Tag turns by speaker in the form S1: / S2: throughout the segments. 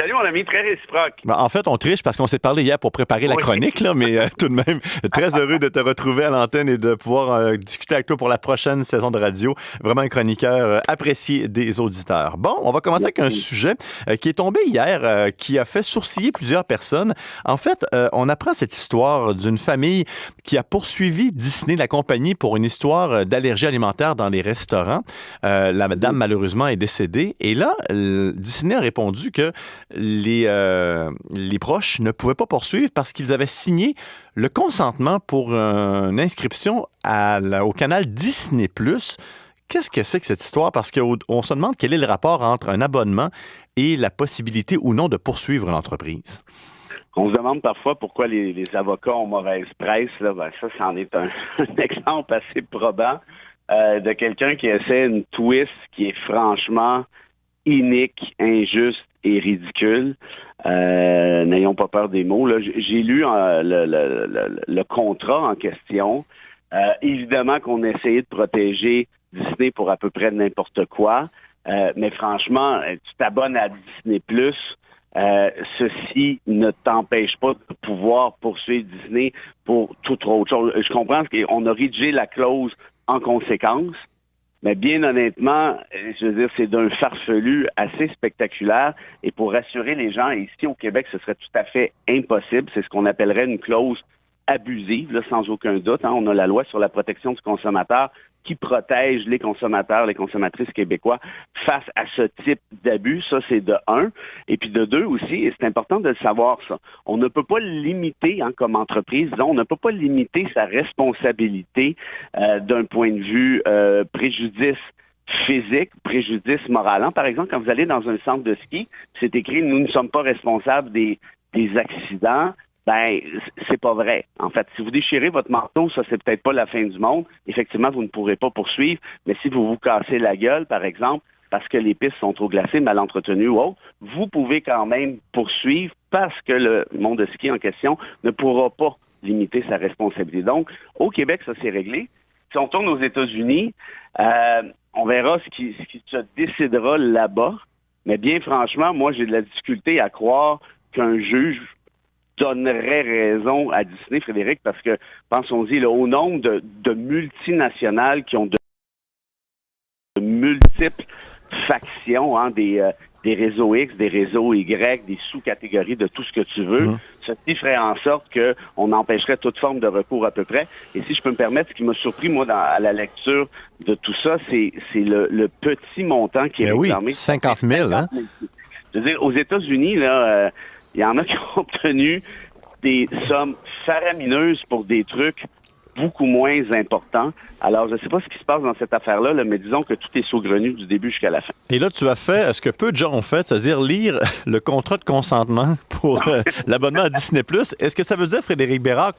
S1: Salut, mon ami, très réciproque.
S2: Ben, en fait, on triche parce qu'on s'est parlé hier pour préparer la chronique, là, mais tout de même, très heureux de te retrouver à l'antenne et de pouvoir discuter avec toi pour la prochaine saison de radio. Vraiment un chroniqueur apprécié des auditeurs. Bon, on va commencer avec un sujet qui est tombé hier, qui a fait sourciller plusieurs personnes. En fait, on apprend cette histoire d'une famille qui a poursuivi Disney, la compagnie, pour une histoire d'allergie alimentaire dans les restaurants. La dame, malheureusement, est décédée. Et là, Disney a répondu que les proches ne pouvaient pas poursuivre parce qu'ils avaient signé le consentement pour une inscription au canal Disney+. Qu'est-ce que c'est que cette histoire? Parce qu'on se demande quel est le rapport entre un abonnement et la possibilité ou non de poursuivre l'entreprise.
S1: On se demande parfois pourquoi les avocats ont mauvaise presse. Là. Ben, ça, c'en est un exemple assez probant de quelqu'un qui essaie une twist qui est franchement inique, injuste et ridicule. N'ayons pas peur des mots. Là. J'ai lu le contrat en question. Évidemment qu'on a essayé de protéger Disney pour à peu près n'importe quoi. Mais franchement, tu t'abonnes à Disney+, ceci ne t'empêche pas de pouvoir poursuivre Disney pour toute autre chose. Je comprends qu'on a rédigé la clause en conséquence, mais bien honnêtement, je veux dire, c'est d'un farfelu assez spectaculaire. Et pour rassurer les gens, ici au Québec, ce serait tout à fait impossible. C'est ce qu'on appellerait une clause abusive, là, sans aucun doute. Hein. On a la loi sur la protection du consommateur qui protège les consommateurs, les consommatrices québécois face à ce type d'abus. Ça, c'est de un. Et puis de deux aussi, et c'est important de le savoir, ça. On ne peut pas limiter, hein, comme entreprise, disons, on ne peut pas limiter sa responsabilité d'un point de vue préjudice physique, préjudice moral. Hein. Par exemple, quand vous allez dans un centre de ski, c'est écrit « Nous ne sommes pas responsables des accidents ». Ben, c'est pas vrai. En fait, si vous déchirez votre manteau, ça, c'est peut-être pas la fin du monde. Effectivement, vous ne pourrez pas poursuivre. Mais si vous vous cassez la gueule, par exemple, parce que les pistes sont trop glacées, mal entretenues ou autres, vous pouvez quand même poursuivre parce que le monde de ski en question ne pourra pas limiter sa responsabilité. Donc, au Québec, ça s'est réglé. Si on tourne aux États-Unis, on verra ce qui se décidera là-bas. Mais bien franchement, moi, j'ai de la difficulté à croire qu'un juge donnerait raison à Disney, Frédéric, parce que, pensons-y, là, au nombre de multinationales qui ont de multiples factions, hein, des réseaux X, des réseaux Y, des sous-catégories de tout ce que tu veux, ceci ferait en sorte qu'on empêcherait toute forme de recours à peu près. Et si je peux me permettre, ce qui m'a surpris, moi, à la lecture de tout ça, c'est le petit montant qui est réclamé.
S2: Oui, 50 000, hein?
S1: Je veux dire, aux États-Unis, là... il y en a qui ont obtenu des sommes faramineuses pour des trucs beaucoup moins importants. Alors, je ne sais pas ce qui se passe dans cette affaire-là, mais disons que tout est saugrenu du début jusqu'à la fin.
S2: Et là, tu as fait ce que peu de gens ont fait, c'est-à-dire lire le contrat de consentement pour l'abonnement à Disney+. Est-ce que ça veut dire, Frédéric Bérard,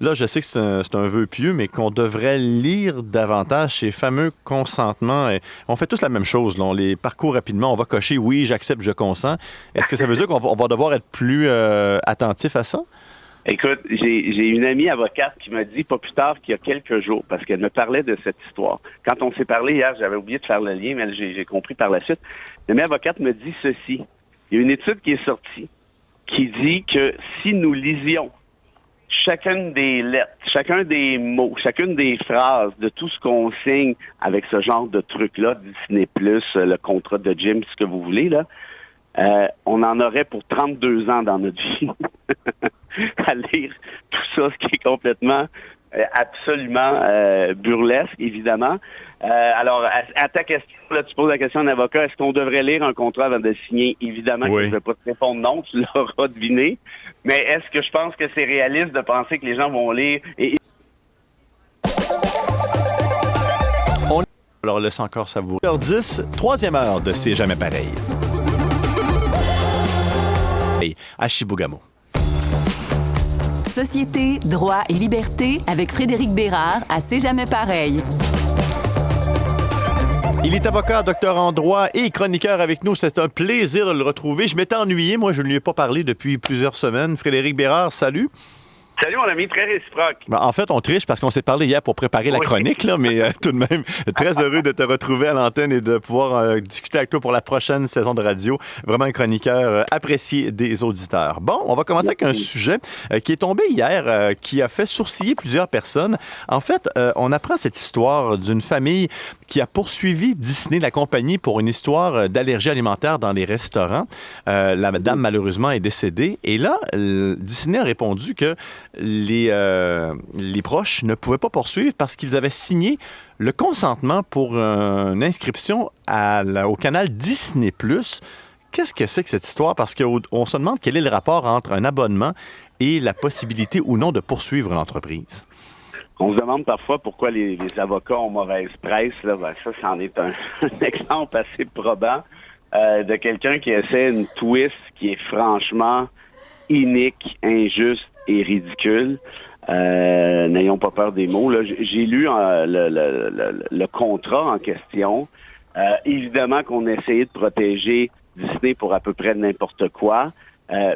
S2: là, je sais que c'est un vœu pieux, mais qu'on devrait lire davantage ces fameux consentements? On fait tous la même chose, là. On les parcourt rapidement, on va cocher « oui, j'accepte, je consens ». Est-ce que ça veut dire qu'on va devoir être plus attentif à ça?
S1: Écoute, j'ai une amie avocate qui m'a dit pas plus tard qu'il y a quelques jours, parce qu'elle me parlait de cette histoire. Quand on s'est parlé hier, j'avais oublié de faire le lien, mais j'ai compris par la suite. L'amie avocate me dit ceci. Il y a une étude qui est sortie qui dit que si nous lisions chacune des lettres, chacun des mots, chacune des phrases de tout ce qu'on signe avec ce genre de truc-là, Disney+, le contrat de Jim, ce que vous voulez, là, on en aurait pour 32 ans dans notre vie à lire tout ça, ce qui est complètement absolument burlesque, évidemment. Alors, à ta question, là, tu poses la question à un avocat, est-ce qu'on devrait lire un contrat avant de signer? Évidemment que je ne vais pas te répondre non, tu l'auras deviné. Mais est-ce que je pense que c'est réaliste de penser que les gens vont lire?
S2: Alors, laisse encore savourer. 10, troisième heure de C'est jamais pareil. À Chibougamau.
S3: Société, droit et liberté avec Frédéric Bérard à C'est jamais pareil.
S2: Il est avocat, docteur en droit et chroniqueur avec nous. C'est un plaisir de le retrouver. Je m'étais ennuyé. Moi, je ne lui ai pas parlé depuis plusieurs semaines. Frédéric Bérard, salut.
S1: Salut, mon ami, très réciproque.
S2: Ben, en fait, on triche parce qu'on s'est parlé hier pour préparer la chronique, là, mais tout de même, très heureux de te retrouver à l'antenne et de pouvoir discuter avec toi pour la prochaine saison de radio. Vraiment un chroniqueur apprécié des auditeurs. Bon, on va commencer avec un sujet qui est tombé hier, qui a fait sourciller plusieurs personnes. En fait, on apprend cette histoire d'une famille qui a poursuivi Disney, la compagnie, pour une histoire d'allergie alimentaire dans les restaurants. La dame, malheureusement, est décédée. Et là, Disney a répondu que les proches ne pouvaient pas poursuivre parce qu'ils avaient signé le consentement pour une inscription au canal Disney+. Qu'est-ce que c'est que cette histoire? Parce qu'on se demande quel est le rapport entre un abonnement et la possibilité ou non de poursuivre l'entreprise.
S1: On se demande parfois pourquoi les avocats ont mauvaise presse. Là. Ben, ça, c'en est un exemple assez probant de quelqu'un qui essaie une twist qui est franchement inique, injuste et ridicule. N'ayons pas peur des mots. Là. J'ai lu le contrat en question. Évidemment qu'on a essayé de protéger Disney pour à peu près n'importe quoi.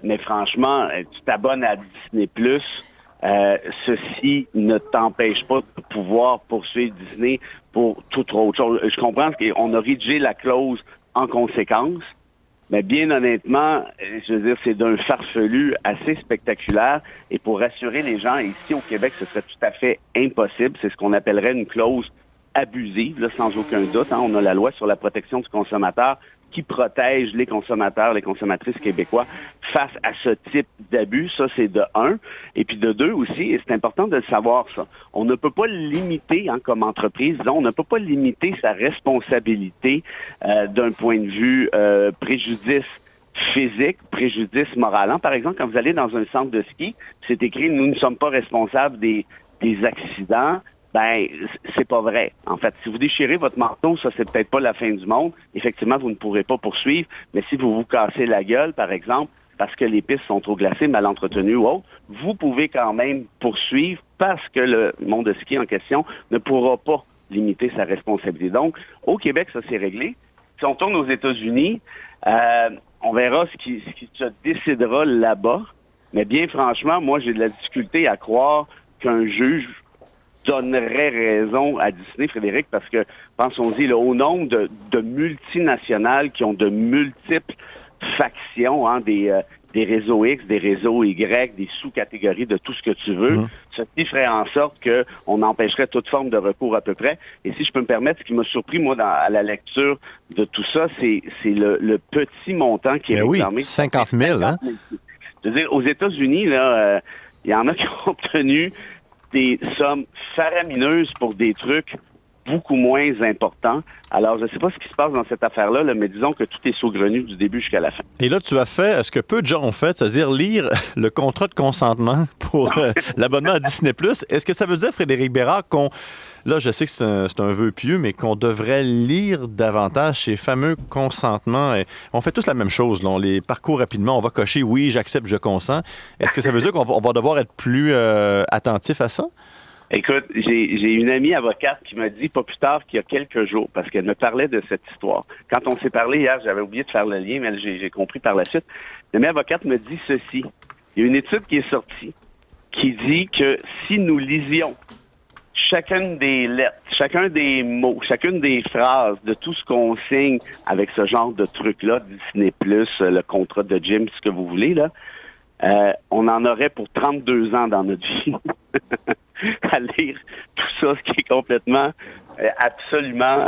S1: Mais franchement, tu t'abonnes à Disney+, ceci ne t'empêche pas de pouvoir poursuivre Disney pour toute autre chose. Je comprends qu'on a rédigé la clause en conséquence, mais bien honnêtement, je veux dire, c'est d'un farfelu assez spectaculaire. Et pour rassurer les gens, ici au Québec, ce serait tout à fait impossible. C'est ce qu'on appellerait une clause abusive, là, sans aucun doute. Hein. On a la loi sur la protection du consommateur qui protège les consommateurs, les consommatrices québécois face à ce type d'abus. Ça, c'est de un. Et puis de deux aussi, et c'est important de le savoir, ça. On ne peut pas limiter, hein, comme entreprise, disons, on ne peut pas limiter sa responsabilité d'un point de vue préjudice physique, préjudice moral. Hein. Par exemple, quand vous allez dans un centre de ski, c'est écrit « Nous ne sommes pas responsables des accidents ». Ben, c'est pas vrai. En fait, si vous déchirez votre manteau, ça, c'est peut-être pas la fin du monde. Effectivement, vous ne pourrez pas poursuivre. Mais si vous vous cassez la gueule, par exemple, parce que les pistes sont trop glacées, mal entretenues ou autres, vous pouvez quand même poursuivre parce que le monde de ski en question ne pourra pas limiter sa responsabilité. Donc, au Québec, ça s'est réglé. Si on tourne aux États-Unis, on verra ce qui se décidera là-bas. Mais bien franchement, moi, j'ai de la difficulté à croire qu'un juge donnerait raison à Disney, Frédéric, parce que, pensons-y, là, au nombre de multinationales qui ont de multiples factions, hein, des réseaux X, des réseaux Y, des sous-catégories de tout ce que tu veux, ceci ferait en sorte qu'on empêcherait toute forme de recours à peu près. Et si je peux me permettre, ce qui m'a surpris, moi, à la lecture de tout ça, c'est le petit montant qui est réclamé.
S2: Oui, 50 000, hein?
S1: Je veux dire, aux États-Unis, là, il y en a qui ont obtenu des sommes faramineuses pour des trucs beaucoup moins importants. Alors, je ne sais pas ce qui se passe dans cette affaire-là, là, mais disons que tout est saugrenu du début jusqu'à la fin.
S2: Et là, tu as fait ce que peu de gens ont fait, c'est-à-dire lire le contrat de consentement pour l'abonnement à Disney+. Est-ce que ça veut dire, Frédéric Bérard, là, je sais que c'est un vœu pieux, mais qu'on devrait lire davantage ces fameux consentements? On fait tous la même chose, là. On les parcourt rapidement, on va cocher « oui, j'accepte, je consens ». Est-ce que ça veut dire qu'on va devoir être plus attentif à ça?
S1: Écoute, j'ai une amie avocate qui m'a dit pas plus tard qu'il y a quelques jours, parce qu'elle me parlait de cette histoire. Quand on s'est parlé hier, j'avais oublié de faire le lien, mais j'ai compris par la suite. L'amie avocate me dit ceci. Il y a une étude qui est sortie qui dit que si nous lisions chacune des lettres, chacun des mots, chacune des phrases de tout ce qu'on signe avec ce genre de truc-là, Disney+, le contrat de Jim, ce que vous voulez, là, on en aurait pour 32 ans dans notre vie à lire tout ça, ce qui est complètement, absolument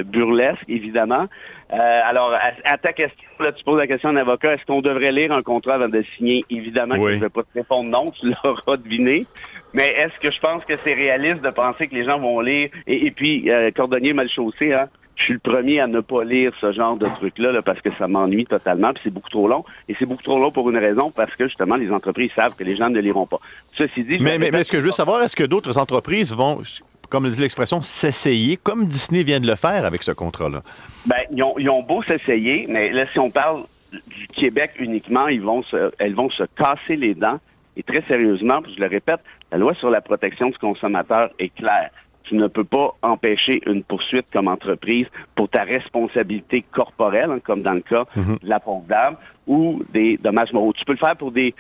S1: burlesque, évidemment. Alors, à ta question, là, tu poses la question à un avocat, est-ce qu'on devrait lire un contrat avant de signer? Évidemment que je ne vais pas te répondre non, tu l'auras deviné. Mais est-ce que je pense que c'est réaliste de penser que les gens vont lire? Et puis, cordonnier mal chaussé, hein? Je suis le premier à ne pas lire ce genre de truc-là là, parce que ça m'ennuie totalement, puis c'est beaucoup trop long. Et c'est beaucoup trop long pour une raison, parce que justement, les entreprises savent que les gens ne liront pas. Ceci dit...
S2: Mais ce que je veux savoir, est-ce que d'autres entreprises vont, comme dit l'expression, s'essayer, comme Disney vient de le faire avec ce contrat-là?
S1: Ben, ils ont beau s'essayer, mais là, si on parle du Québec uniquement, elles vont se casser les dents. Et très sérieusement, puis je le répète, la loi sur la protection du consommateur est claire. tu ne peux pas empêcher une poursuite comme entreprise pour ta responsabilité corporelle, hein, comme dans le cas de la pauvre dame, ou des dommages moraux. Tu peux le faire pour des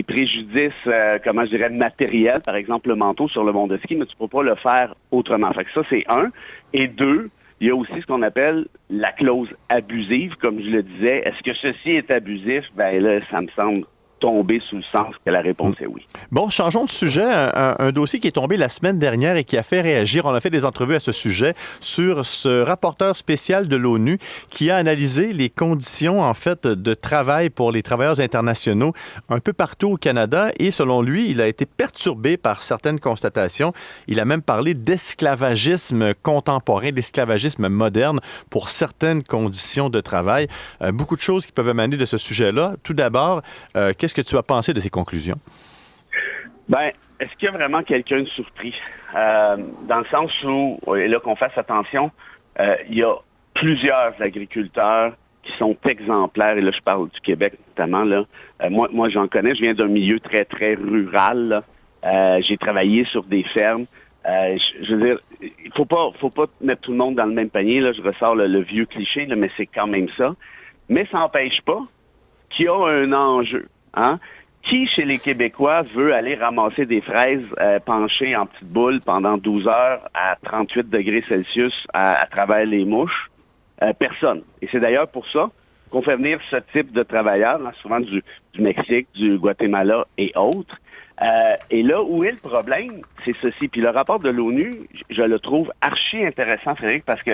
S1: préjudices, matériels, par exemple le manteau sur le mont de ski, mais tu ne peux pas le faire autrement. Fait que ça, c'est un. Et deux, il y a aussi ce qu'on appelle la clause abusive, comme je le disais. Est-ce que ceci est abusif? Ben là, ça me semble tomber sous le sens que la réponse est oui.
S2: Bon, changeons de sujet. Un dossier qui est tombé la semaine dernière et qui a fait réagir. On a fait des entrevues à ce sujet sur ce rapporteur spécial de l'ONU qui a analysé les conditions, en fait, de travail pour les travailleurs internationaux un peu partout au Canada. Et selon lui, il a été perturbé par certaines constatations. Il a même parlé d'esclavagisme contemporain, d'esclavagisme moderne pour certaines conditions de travail. Beaucoup de choses qui peuvent émaner de ce sujet-là. Tout d'abord, qu'est-ce que tu as pensé de ces conclusions?
S1: Ben, est-ce qu'il y a vraiment quelqu'un de surpris? Dans le sens où, et là qu'on fasse attention, il y a plusieurs agriculteurs qui sont exemplaires, et là je parle du Québec notamment, là. Moi j'en connais, je viens d'un milieu très, très rural, là. J'ai travaillé sur des fermes. Je veux dire, il faut pas mettre tout le monde dans le même panier, là. Je ressors le vieux cliché, là, mais c'est quand même ça. Mais ça n'empêche pas qu'il y a un enjeu. Hein? Qui, chez les Québécois, veut aller ramasser des fraises penchées en petites boules pendant 12 heures à 38 degrés Celsius à travers les mouches? Personne. Et c'est d'ailleurs pour ça qu'on fait venir ce type de travailleurs, hein, souvent du Mexique, du Guatemala et autres. Et là, où est le problème? C'est ceci. Puis le rapport de l'ONU, je le trouve archi intéressant, Frédéric, parce que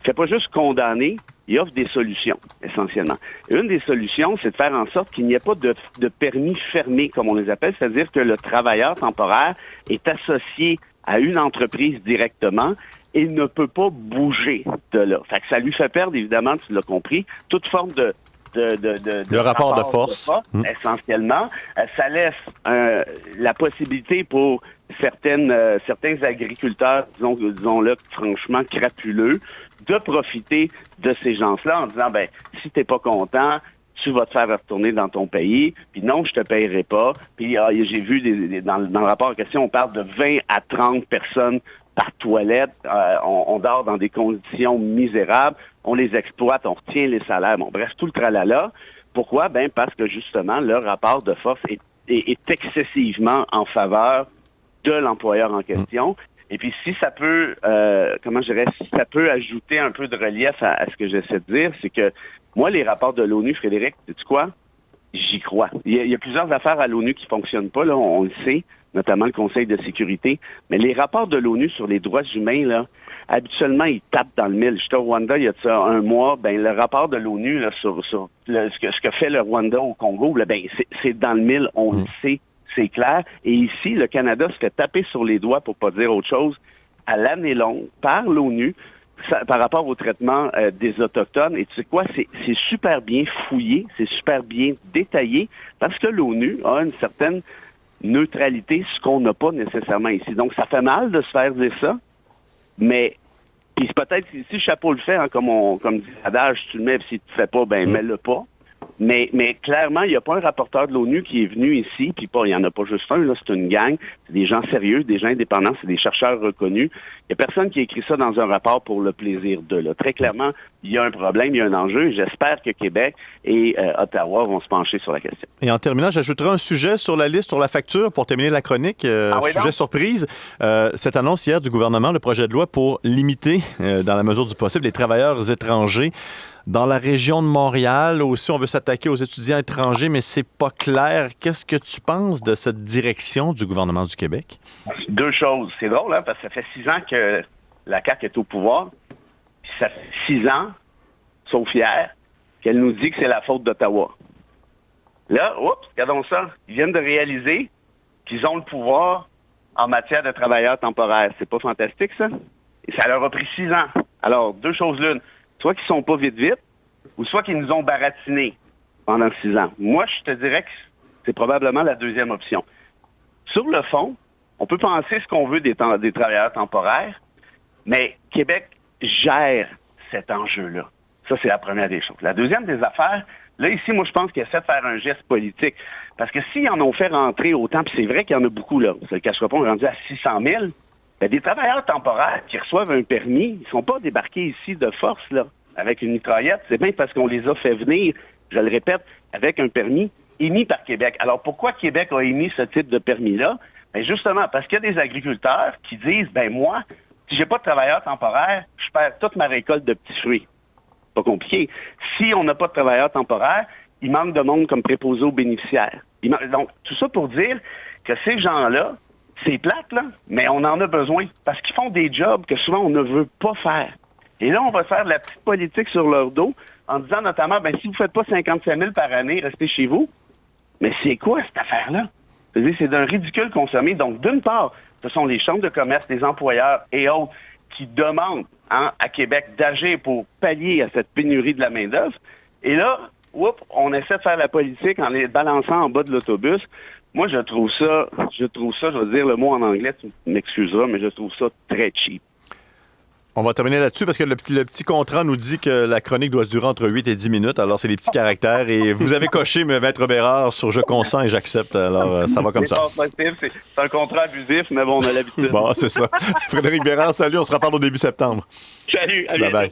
S1: c'est pas juste condamner, il offre des solutions, essentiellement. Une des solutions, c'est de faire en sorte qu'il n'y ait pas de permis fermé, comme on les appelle, c'est-à-dire que le travailleur temporaire est associé à une entreprise directement et ne peut pas bouger de là. Fait que ça lui fait perdre, évidemment, tu l'as compris, toute forme de
S2: rapport de force.
S1: Essentiellement. Ça laisse la possibilité pour certains agriculteurs, disons-le franchement crapuleux, de profiter de ces gens-là en disant, ben, si t'es pas content, tu vas te faire retourner dans ton pays, puis non, je te payerai pas. Puis j'ai vu dans le rapport en question, on parle de 20 à 30 personnes par toilette. On dort dans des conditions misérables. On les exploite, on retient les salaires. Bon, bref, tout le tralala. Pourquoi? Ben, parce que justement, le rapport de force est excessivement en faveur de l'employeur en question. Et puis, si ça peut, si ça peut ajouter un peu de relief à ce que j'essaie de dire, c'est que moi, les rapports de l'ONU, Frédéric, sais-tu quoi? J'y crois. Il y a plusieurs affaires à l'ONU qui fonctionnent pas, là, on le sait, notamment le Conseil de sécurité. Mais les rapports de l'ONU sur les droits humains, là, habituellement, ils tapent dans le mille. J'étais au Rwanda il y a ça un mois, ben le rapport de l'ONU là, sur ce que fait le Rwanda au Congo, là, ben c'est dans le mille, on le sait, c'est clair. Et ici, le Canada se fait taper sur les doigts, pour pas dire autre chose, à l'année longue, par l'ONU, par rapport au traitement des Autochtones. Et tu sais quoi, c'est super bien fouillé, c'est super bien détaillé, parce que l'ONU a une certaine neutralité, ce qu'on n'a pas nécessairement ici. Donc, ça fait mal de se faire dire ça, mais puis peut-être si le chapeau le fait, hein, comme dit l'adage, tu le mets, si tu le fais pas, ben mets-le pas. Mais clairement, il n'y a pas un rapporteur de l'ONU qui est venu ici, puis il n'y en a pas juste un, là, c'est une gang, c'est des gens sérieux, des gens indépendants, c'est des chercheurs reconnus. Il n'y a personne qui a écrit ça dans un rapport pour le plaisir de. Là. Très clairement, il y a un problème, il y a un enjeu, et j'espère que Québec et Ottawa vont se pencher sur la question.
S2: Et en terminant, j'ajouterai un sujet sur la liste, sur la facture, pour terminer la chronique. Sujet surprise. Cette annonce hier du gouvernement, le projet de loi pour limiter, dans la mesure du possible, les travailleurs étrangers dans la région de Montréal. Aussi, on veut s'attaquer aux étudiants étrangers, mais c'est pas clair. Qu'est-ce que tu penses de cette direction du gouvernement du Québec?
S1: Deux choses. C'est drôle, hein, parce que ça fait 6 ans que la CAQ est au pouvoir. Puis ça fait 6 ans, sauf hier, qu'elle nous dit que c'est la faute d'Ottawa. Là, regardons ça. Ils viennent de réaliser qu'ils ont le pouvoir en matière de travailleurs temporaires. C'est pas fantastique, ça? Et ça leur a pris 6 ans. Alors, deux choses l'une. Soit qu'ils sont pas vite, ou soit qu'ils nous ont baratinés pendant 6 ans. Moi, je te dirais que c'est probablement la deuxième option. Sur le fond, on peut penser ce qu'on veut des travailleurs temporaires, mais Québec gère cet enjeu-là. Ça, c'est la première des choses. La deuxième des affaires, là, ici, moi, je pense qu'il essaie de faire un geste politique. Parce que s'ils en ont fait rentrer autant, puis c'est vrai qu'il y en a beaucoup, là, ça le cachera pas, on est rendu à 600 000, Ben, des travailleurs temporaires qui reçoivent un permis, ils sont pas débarqués ici de force, là, avec une mitraillette. C'est bien parce qu'on les a fait venir, je le répète, avec un permis émis par Québec. Alors, pourquoi Québec a émis ce type de permis-là? Ben, justement, parce qu'il y a des agriculteurs qui disent, ben, moi, si j'ai pas de travailleurs temporaires, je perds toute ma récolte de petits fruits. Pas compliqué. Si on n'a pas de travailleurs temporaires, il manque de monde comme préposé aux bénéficiaires. Donc, tout ça pour dire que ces gens-là, c'est plate, là, mais on en a besoin parce qu'ils font des jobs que souvent on ne veut pas faire. Et là, on va faire de la petite politique sur leur dos en disant notamment, ben si vous faites pas 55 000 par année, restez chez vous. Mais c'est quoi cette affaire-là? C'est d'un ridicule consommé. Donc, d'une part, ce sont les chambres de commerce, les employeurs et autres qui demandent à Québec d'agir pour pallier à cette pénurie de la main-d'œuvre. Et là, on essaie de faire la politique en les balançant en bas de l'autobus. Moi, je trouve ça, je vais dire le mot en anglais, tu m'excuseras, mais je trouve ça très cheap.
S2: On va terminer là-dessus parce que le petit contrat nous dit que la chronique doit durer entre 8 et 10 minutes. Alors, c'est les petits caractères. Et vous avez coché, Maître Bérard, sur je consens et j'accepte. Alors, ça va comme ça.
S1: C'est pas possible. C'est un contrat abusif, mais bon, on a l'habitude.
S2: Bon, c'est ça. Frédéric Bérard, salut. On se reparle au début septembre.
S1: Salut. À
S2: bye-bye.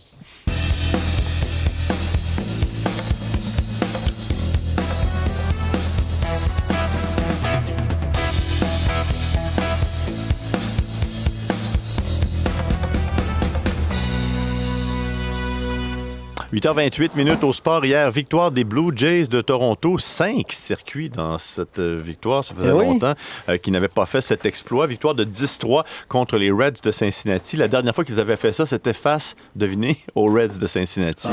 S2: 8h28 au sport hier. Victoire des Blue Jays de Toronto. 5 circuits dans cette victoire. Ça faisait longtemps qu'ils n'avaient pas fait cet exploit. Victoire de 10-3 contre les Reds de Cincinnati. La dernière fois qu'ils avaient fait ça, c'était face, devinez, aux Reds de Cincinnati.